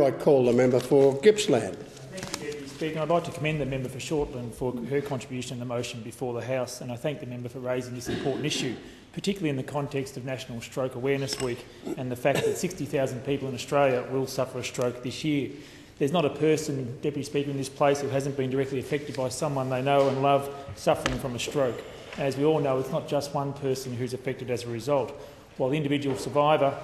I call the member for Gippsland. Thank you, Deputy Speaker. I'd like to commend the member for Shortland for her contribution to the motion before the House, and I thank the member for raising this important issue, particularly in the context of National Stroke Awareness Week and the fact that 60,000 people in Australia will suffer a stroke this year. There's not a person, Deputy Speaker, in this place who hasn't been directly affected by someone they know and love suffering from a stroke. As we all know, it's not just one person who's affected as a result. While the individual survivor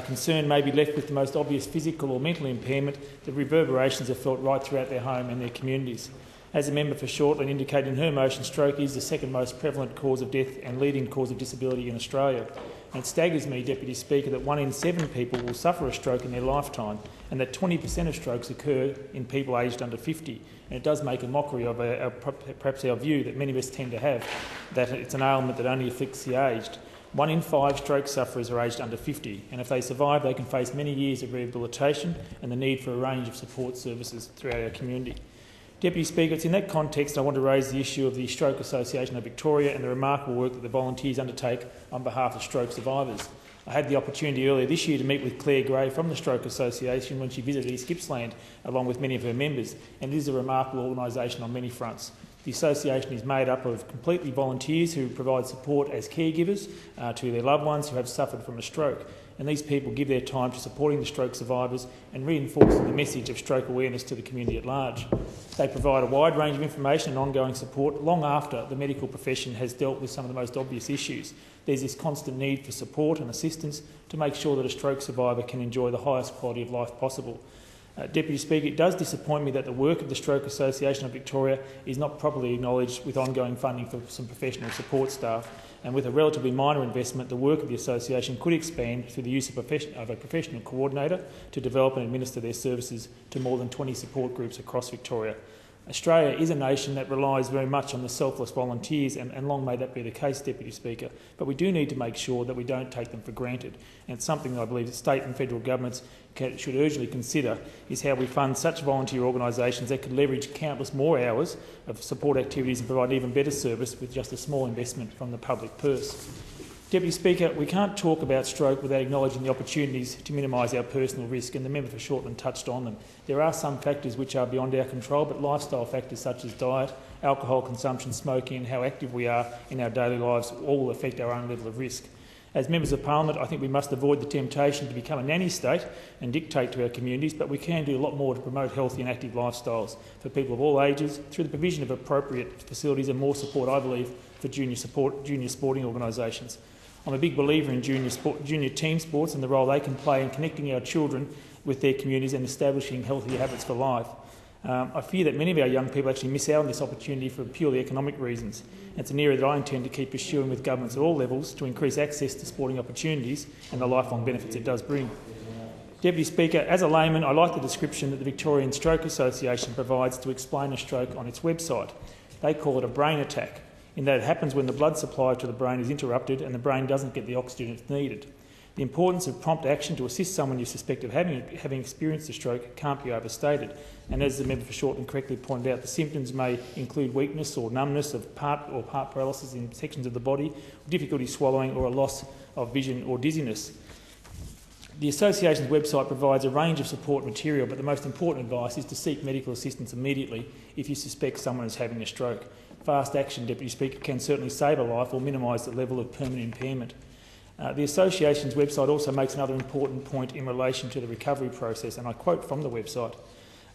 concerned may be left with the most obvious physical or mental impairment, the reverberations are felt right throughout their home and their communities. As the member for Shortland indicated in her motion, stroke is the second most prevalent cause of death and leading cause of disability in Australia. And it staggers me, Deputy Speaker, that 1 in 7 people will suffer a stroke in their lifetime and that 20% of strokes occur in people aged under 50. And it does make a mockery of perhaps our view that many of us tend to have, that it's an ailment that only afflicts the aged. 1 in 5 stroke sufferers are aged under 50, and if they survive, they can face many years of rehabilitation and the need for a range of support services throughout our community. Deputy Speaker, it's in that context I want to raise the issue of the Stroke Association of Victoria and the remarkable work that the volunteers undertake on behalf of stroke survivors. I had the opportunity earlier this year to meet with Claire Gray from the Stroke Association when she visited East Gippsland, along with many of her members, and it is a remarkable organisation on many fronts. The association is made up of completely volunteers who provide support as caregivers to their loved ones who have suffered from a stroke, and these people give their time to supporting the stroke survivors and reinforcing the message of stroke awareness to the community at large. They provide a wide range of information and ongoing support long after the medical profession has dealt with some of the most obvious issues. There's this constant need for support and assistance to make sure that a stroke survivor can enjoy the highest quality of life possible. Deputy Speaker, it does disappoint me that the work of the Stroke Association of Victoria is not properly acknowledged with ongoing funding for some professional support staff, and with a relatively minor investment, the work of the association could expand through the use of a professional coordinator to develop and administer their services to more than 20 support groups across Victoria. Australia is a nation that relies very much on the selfless volunteers, and long may that be the case, Deputy Speaker, but we do need to make sure that we don't take them for granted. And it's something that I believe that state and federal governments should urgently consider, is how we fund such volunteer organisations that could leverage countless more hours of support activities and provide even better service with just a small investment from the public purse. Deputy Speaker, we can't talk about stroke without acknowledging the opportunities to minimise our personal risk, and the member for Shortland touched on them. There are some factors which are beyond our control, but lifestyle factors such as diet, alcohol consumption, smoking and how active we are in our daily lives all affect our own level of risk. As members of Parliament, I think we must avoid the temptation to become a nanny state and dictate to our communities, but we can do a lot more to promote healthy and active lifestyles for people of all ages through the provision of appropriate facilities and more support, I believe, for junior sporting organisations. I'm a big believer in junior team sports and the role they can play in connecting our children with their communities and establishing healthy habits for life. I fear that many of our young people actually miss out on this opportunity for purely economic reasons. It's an area that I intend to keep pursuing with governments at all levels to increase access to sporting opportunities and the lifelong benefits it does bring. Deputy Speaker, as a layman, I like the description that the Victorian Stroke Association provides to explain a stroke on its website. They call it a brain attack, in that it happens when the blood supply to the brain is interrupted and the brain doesn't get the oxygen it's needed. The importance of prompt action to assist someone you suspect of having experienced a stroke can't be overstated. And as the member for Shortland correctly pointed out, the symptoms may include weakness or numbness of part paralysis in sections of the body, difficulty swallowing or a loss of vision or dizziness. The association's website provides a range of support material, but the most important advice is to seek medical assistance immediately if you suspect someone is having a stroke. Fast action, Deputy Speaker, can certainly save a life or minimise the level of permanent impairment. The association's website also makes another important point in relation to the recovery process, and I quote from the website: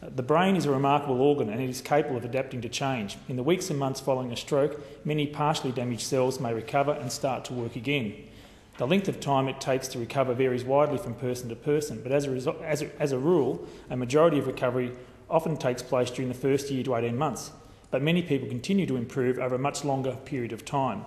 "The brain is a remarkable organ and it is capable of adapting to change. In the weeks and months following a stroke, many partially damaged cells may recover and start to work again. The length of time it takes to recover varies widely from person to person, but as a rule, a majority of recovery often takes place during the first year to 18 months. But many people continue to improve over a much longer period of time.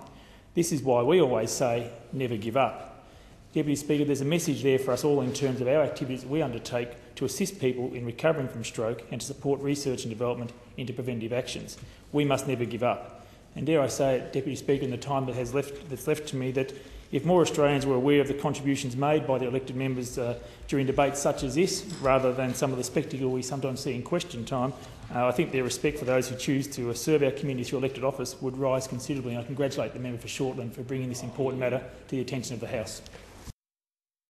This is why we always say, never give up." Deputy Speaker, there's a message there for us all in terms of our activities that we undertake to assist people in recovering from stroke and to support research and development into preventive actions. We must never give up. And dare I say it, Deputy Speaker, in the time that's left to me, that if more Australians were aware of the contributions made by the elected members during debates such as this, rather than some of the spectacle we sometimes see in question time, I think their respect for those who choose to serve our community through elected office would rise considerably, and I congratulate the member for Shortland for bringing this important matter to the attention of the House.